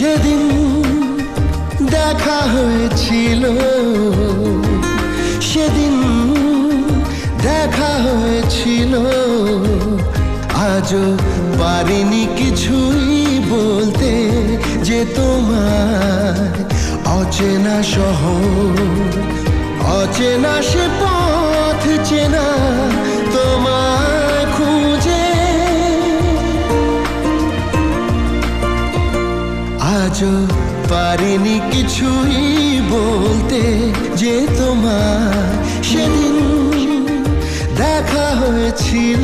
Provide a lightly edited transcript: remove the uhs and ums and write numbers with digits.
সেদিন দেখা হয়েছিল, সেদিন দেখা হয়েছিল। আজও পারিনি কিছুই বলতে, যে তোমার অচেনা শহর, অচেনা সে পথ চেনা তোমায় খুঁজে। আজও পারিনি কিছুই বলতে, যে তোমার সেদিন দেখা হয়েছিল।